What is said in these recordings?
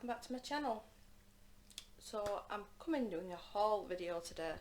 welcome back to my channel. So I'm coming doing a haul video today.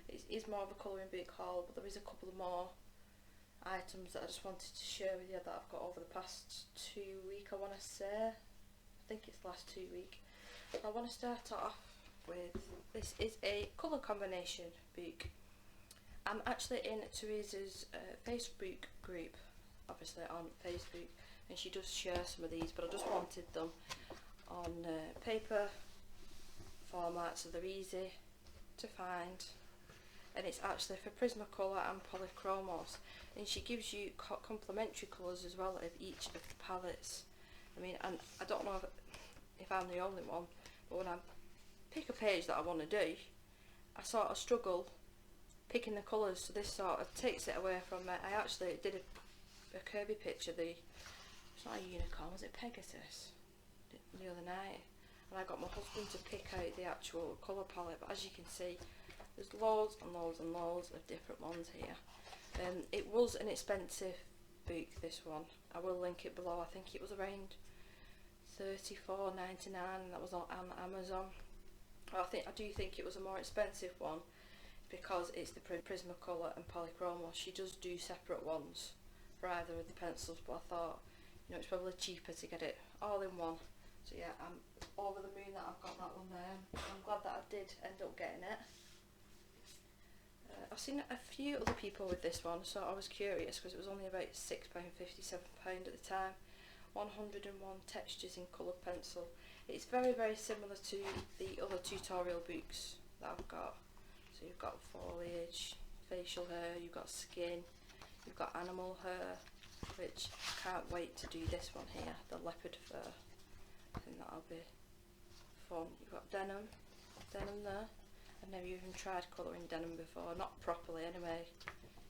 It is more of a colouring book haul, but there is a couple of more items that I just wanted to share with you that I've got over the past 2 weeks, I want to say. I think it's the last 2 weeks. I want to start off with, this is a colour combination book. I'm actually in Teresa's Facebook group, obviously on Facebook, and she does share some of these, but I just wanted them on paper format so they're easy to find, and it's actually for Prismacolor and Polychromos, and she gives you complementary colours as well of each of the palettes. I mean, and I don't know if I'm the only one, but when I pick a page that I want to do, I sort of struggle picking the colours, so this sort of takes it away from it. I actually did a Kirby picture, it's not a unicorn, was it Pegasus, the other night, and I got my husband to pick out the actual colour palette, but as you can see there's loads and loads and loads of different ones here. It was an expensive book, this one. I will link it below. I think it was around $34.99, and that was on Amazon. I do think it was a more expensive one because it's the Prismacolor and Polychromos. She does do separate ones for either of the pencils, but I thought, you know, it's probably cheaper to get it all in one. So yeah, I'm over the moon that I've got that one there. I'm glad that I did end up getting it. I've seen a few other people with this one, so I was curious because it was only about £6.50, £7 at the time. 101 textures in coloured pencil. It's very, very similar to the other tutorial books that I've got. So you've got foliage, facial hair, you've got skin, you've got animal hair, which I can't wait to do this one here, the leopard fur. I think that'll be fun. You've got denim there. I've never even tried colouring denim before, not properly anyway,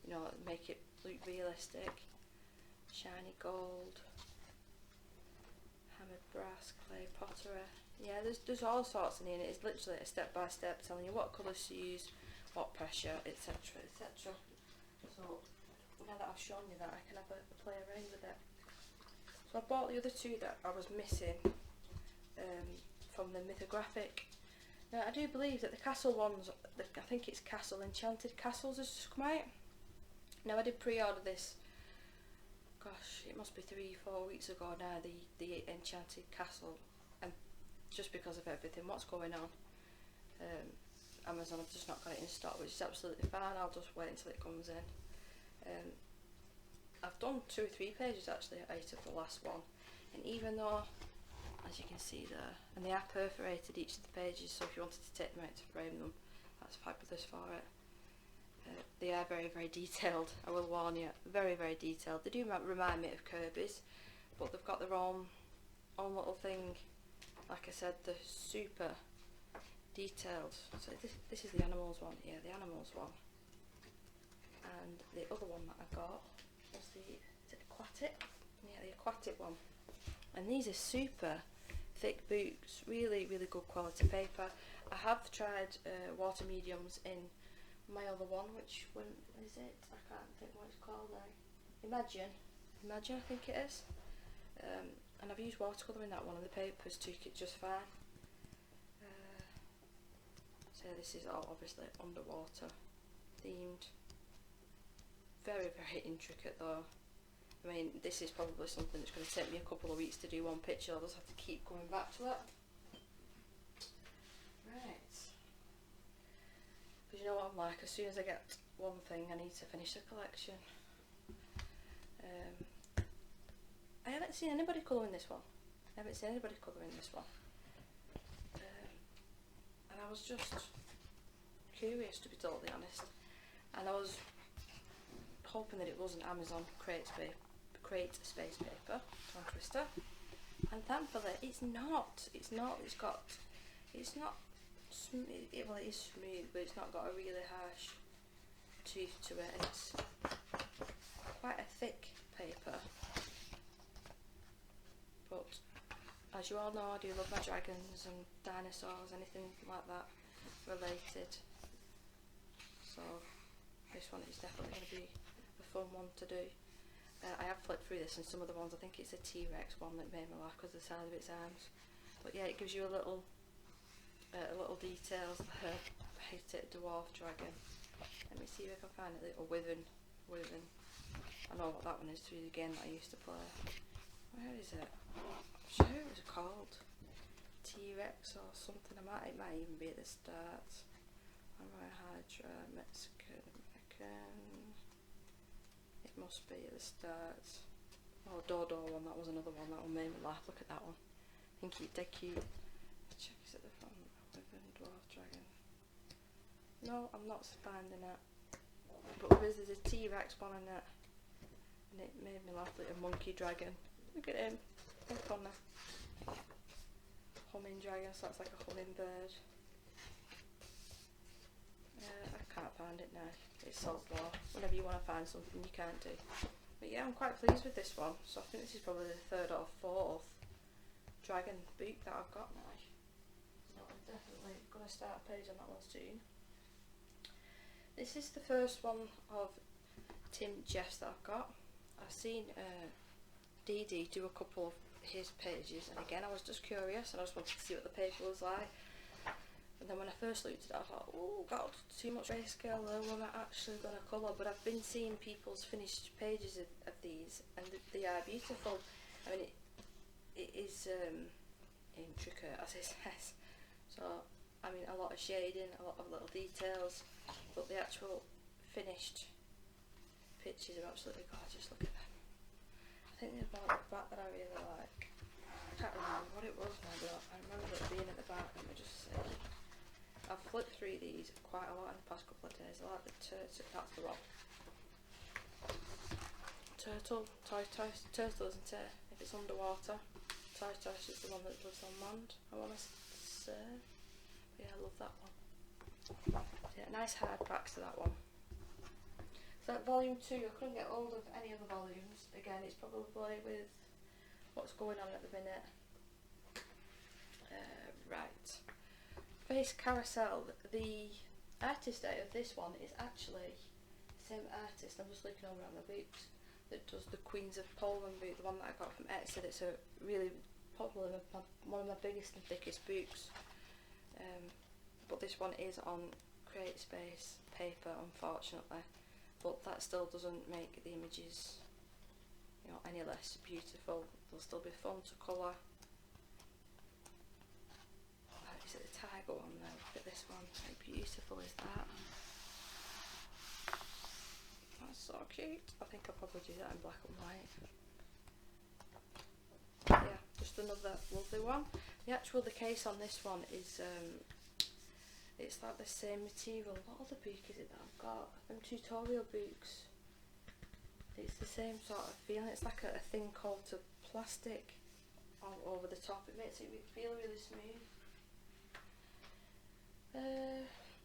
you know, make it look realistic. Shiny gold, hammered brass, clay pottery. Yeah, there's all sorts in here, and it's literally a step by step telling you what colours to use, what pressure, etc, etc. So now that I've shown you that, I can have a play around with it. So I bought the other two that I was missing from the Mythographic. Now I do believe that the Castle ones, I think it's Castle, Enchanted Castles has just come out. Now I did pre-order this, gosh, it must be 3-4 weeks ago now, the Enchanted Castle, and just because of everything, what's going on, Amazon have just not got it in stock, which is absolutely fine. I'll just wait until it comes in. I've done 2 or 3 pages actually out of the last one, and even though, as you can see there, and they are perforated, each of the pages, so if you wanted to take them out to frame them, that's fabulous for it. They are very, very detailed, I will warn you, very, very detailed. They do remind me of Kirby's, but they've got their own little thing. Like I said, they're super detailed. So this is the animals one, yeah, the animals one. And the other one that I got was is it aquatic? Yeah, the aquatic one. And these are super thick books, really, really good quality paper. I have tried water mediums in my other one, which one is it? I can't think what it's called now. Imagine I think it is. And I've used watercolour in that one, and the papers took it just fine. So this is all obviously underwater themed. Very, very intricate though. I mean, this is probably something that's going to take me a couple of weeks to do one picture. I'll just have to keep coming back to it. Right. Because you know what I'm like, as soon as I get one thing, I need to finish the collection. I haven't seen anybody colouring this one. And I was just curious, to be totally honest. And I was hoping that it wasn't Amazon Crate Space Paper, tongue twister, and thankfully it's not. It's not smooth. Well, it is smooth, but it's not got a really harsh tooth to it. It's quite a thick paper, but as you all know, I do love my dragons and dinosaurs, anything like that related. So this one is definitely going to be a fun one to do. I have flipped through this, and some of the ones, I think it's a T-Rex one that made me laugh because of the size of its arms. But yeah, it gives you a little details. I hate it, dwarf dragon. Let me see if I can find a little wyvern. I know what that one is through the game that I used to play. Where is it? I'm sure it was called TRex or something. It might even be at the start. Hydra, Mexican. It must be at the start. Oh, Dodo one, that was another one. That one made me laugh. Look at that one. I think he's dead cute. Check, is it the front? Wyvern, dwarf dragon. No, I'm not finding it. But there's a T-Rex one in it. And it made me laugh like a monkey dragon. Look at him. Look on there. Humming dragon, so that's like a humming bird. I can't find it now. It's so slow. Whenever you want to find something, you can't do. But yeah, I'm quite pleased with this one. So I think this is probably the third or fourth dragon book that I've got now. So I'm definitely going to start a page on that one soon. This is the first one of Tim Jeffs that I've got. I've seen Dee Dee do a couple of his pages, and again I was just curious and I just wanted to see what the paper was like. And then when I first looked at it, I thought, oh god, too much grayscale there, what am I actually going to colour? But I've been seeing people's finished pages of these, and they are beautiful. I mean, it is intricate, as it says. So, I mean, a lot of shading, a lot of little details, but the actual finished pictures are absolutely gorgeous. Look at them. I think there's one at the back that I really like. I can't remember what it was now, but I remember it being at the back. Let me just see. I've flipped through these quite a lot in the past couple of days. I like the turtle. That's the one. Turtle, turtle, isn't it? If it's underwater. Tortoise is the one that lives on land, I want to say. But yeah, I love that one. So yeah, nice hardbacks to that one. So that volume 2, I couldn't get hold of any other volumes. Again, it's probably with what's going on at the minute. Right. Face Carousel. The artist out of this one is actually the same artist. I'm just looking over at my books that does the Queens of Poland book, the one that I got from Etsy. It's a really probably one of my biggest and thickest books. But this one is on Create Space paper, unfortunately. But that still doesn't make the images, you know, any less beautiful. They'll still be fun to colour. Is it the tiger one now? Look at this one. How beautiful is that? That's so cute. I think I'll probably do that in black and white. Yeah, just another lovely one. The case on this one is it's like the same material. What other book is it that I've got? Them tutorial books. It's the same sort of feeling. It's like a thin coat of plastic all over the top. It makes it feel really smooth.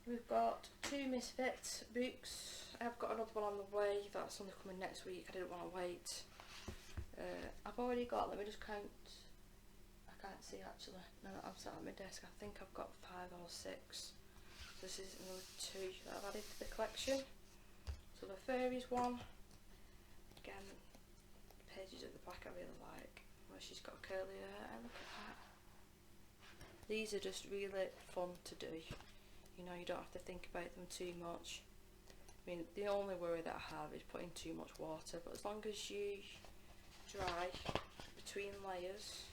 We've got 2 Misfits books. I've got another one on the way. That's only coming next week. I didn't want to wait. I've already got, let me just count. I can't see actually. No, I'm sat at my desk. I think I've got 5 or 6. So this is another 2 that I've added to the collection. So the fairies one. Again, the pages at the back I really like. Where she's got curly hair. Look at that. These are just really fun to do. You know, you don't have to think about them too much. I mean, the only worry that I have is putting too much water, but as long as you dry between layers.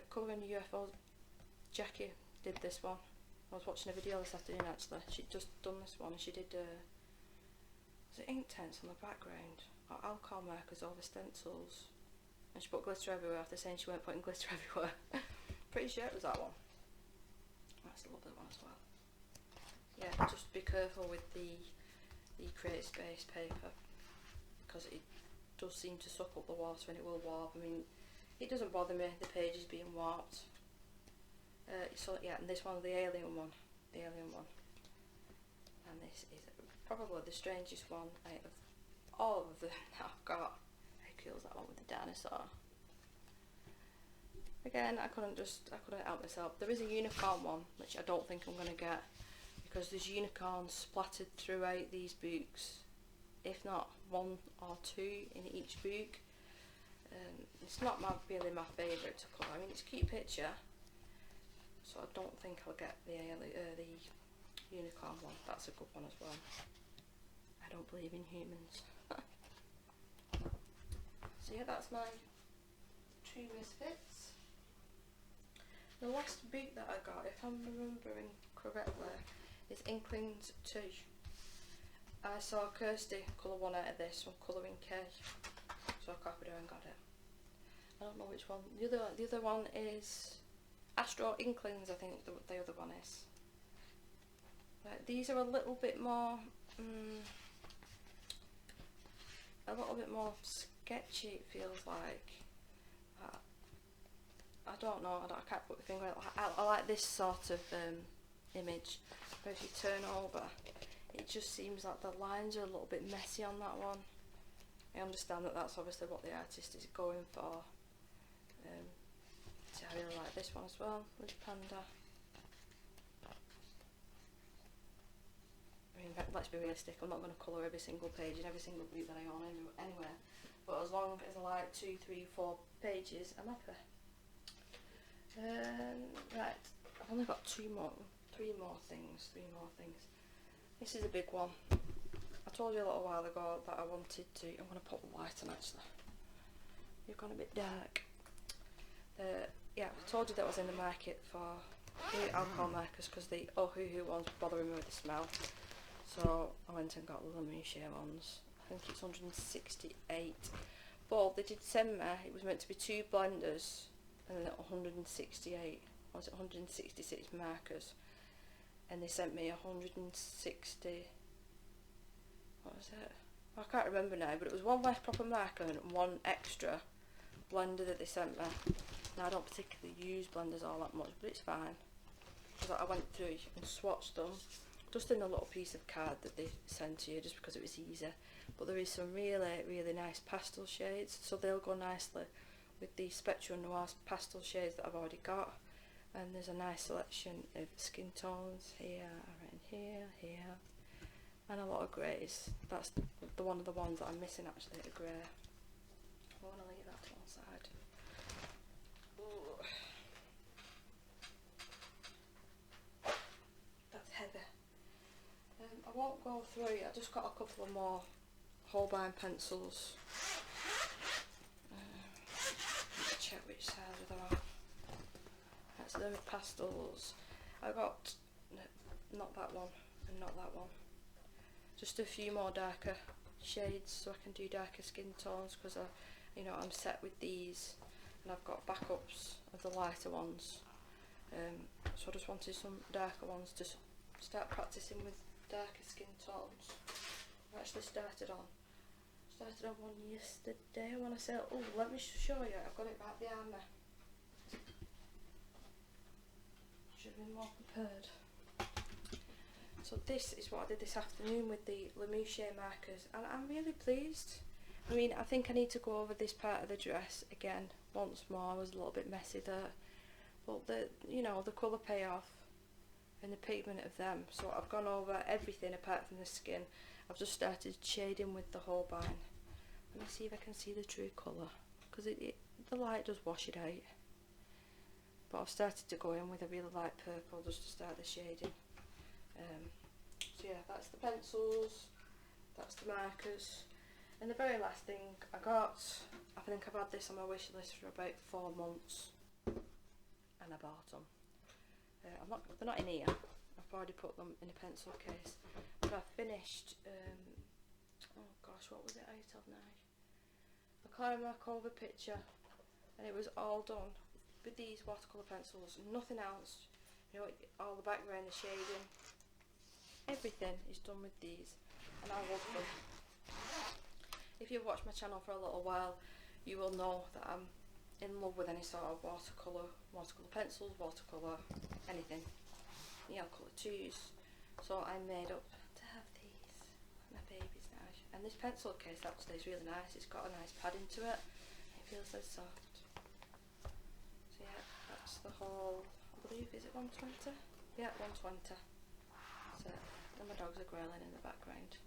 Colouring UFOs, Jackie did this one. I was watching a video this afternoon actually. She'd just done this one and she did, was it ink tents on the background? Or alcohol markers over stencils. And she put glitter everywhere after saying she weren't putting glitter everywhere. Pretty sure it was that one. That's a lovely one as well. Yeah, just be careful with the Create Space paper, because it does seem to suck up the water and it will warp. I mean, it doesn't bother me, the pages being warped. So yeah, and this one's the alien one. And this is probably the strangest one out of all of them that I've got. How cool is that one with the dinosaur? Again, I couldn't help myself. There is a unicorn one, which I don't think I'm going to get, because there's unicorns splattered throughout these books, if not 1 or 2 in each book. It's not really my favourite to colour. I mean, it's a cute picture, so I don't think I'll get the unicorn one. That's a good one as well. I don't believe in humans. So yeah, that's my 2 misfits. The last book that I got, if I'm remembering correctly, is Inklings 2. I saw Kirsty colour one out of this from Colouring K, so I copied her and got it. I don't know which one. The other one is Astro Inklings, I think the other one is. Right, these are a little bit more sketchy, it feels like. I don't know, I can't put my finger on it. I like this sort of image, but if you turn over, it just seems like the lines are a little bit messy on that one. I understand that that's obviously what the artist is going for. So I really like this one as well, with Panda. I mean, let's be realistic, I'm not going to colour every single page in every single book that I own anywhere, but as long as I like 2, 3, 4 pages, I'm happy. Right, I've only got 3 more things. This is a big one. I told you a little while ago that I wanted to, I'm going to put the light on actually. You've gone a bit dark. Yeah, I told you that I was in the market for the alcohol markers because the Ohuhu ones were bothering me with the smell. So I went and got the Lumiere ones. I think it's 168. But they did send me, it was meant to be 2 blenders and then 168, or was it 166 markers? And they sent me 160, what was it? I can't remember now, but it was 1 less proper marker and 1 extra blender that they sent me. Now I don't particularly use blenders all that much, but it's fine. Because I went through and swatched them, just in a little piece of card that they sent to you, just because it was easier. But there is some really nice pastel shades, so they'll go nicely with the Spectral Noir pastel shades that I've already got. And there's a nice selection of skin tones here, around here, and a lot of greys. That's one of the ones that I'm missing actually, a grey. I want to leave that to one side. Ooh. That's heavy. I won't go through it, I just got a couple of more Holbein pencils. Let me check which size they're on. That's them pastels. I got not that one and not that one. Just a few more darker shades so I can do darker skin tones, because I'm set with these and I've got backups of the lighter ones. So I just wanted some darker ones to start practicing with darker skin tones. I actually started on one yesterday. I want to say, oh, let me show you. I've got it right behind me. Should have been more prepared. So this is what I did this afternoon with the Lumiere markers, and I'm really pleased. I mean, I think I need to go over this part of the dress again once more. I was a little bit messy there, but the colour payoff and the pigment of them. So I've gone over everything apart from the skin. I've just started shading with the Holbein. Let me see if I can see the true colour, because the light does wash it out. But I've started to go in with a really light purple just to start the shading. So yeah, that's the pencils, that's the markers, and the very last thing I got, I think I've had this on my wish list for about 4 months, and I bought them. They're not in here, I've already put them in a pencil case, but I finished, oh gosh, what was it out of now? The Carousel cover picture, and it was all done with these watercolour pencils, nothing else. All the background, the shading, everything is done with these, and I love them. If you've watched my channel for a little while, you will know that I'm in love with any sort of watercolour pencils, watercolour, anything, colour 2s. So I made up to have these, my babies now. And this pencil case actually is really nice. It's got a nice padding to it. It feels so soft. So yeah, that's the whole, I believe, is it 120? Yeah, 120. So, and my dogs are growling in the background.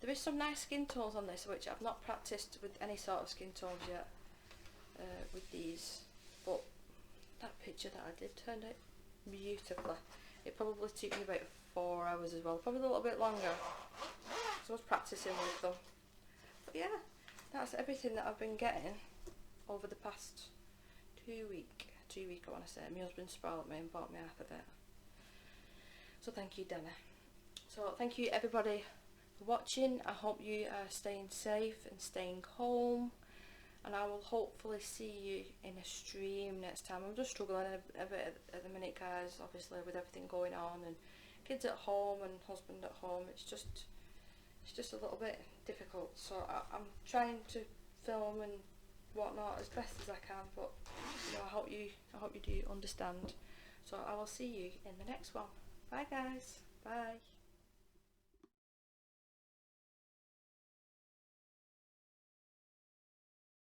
There is some nice skin tones on this which I've not practiced with any sort of skin tones yet. with these, but that picture that I did turned out beautifully. It probably took me about 4 hours as well, probably a little bit longer, so I was practicing with them. But yeah, that's everything that I've been getting over the past 2 week I want to say. My husband spoiled me and bought me half of it, so thank you, Dana. So thank you everybody for watching. I hope you are staying safe and staying home, and I will hopefully see you in a stream next time. I'm just struggling a bit at the minute, guys, obviously with everything going on and kids at home and husband at home. It's just a little bit difficult, so I'm trying to film and whatnot as best as I can, but you know, I hope you do understand. So I will see you in the next one. Bye guys, bye.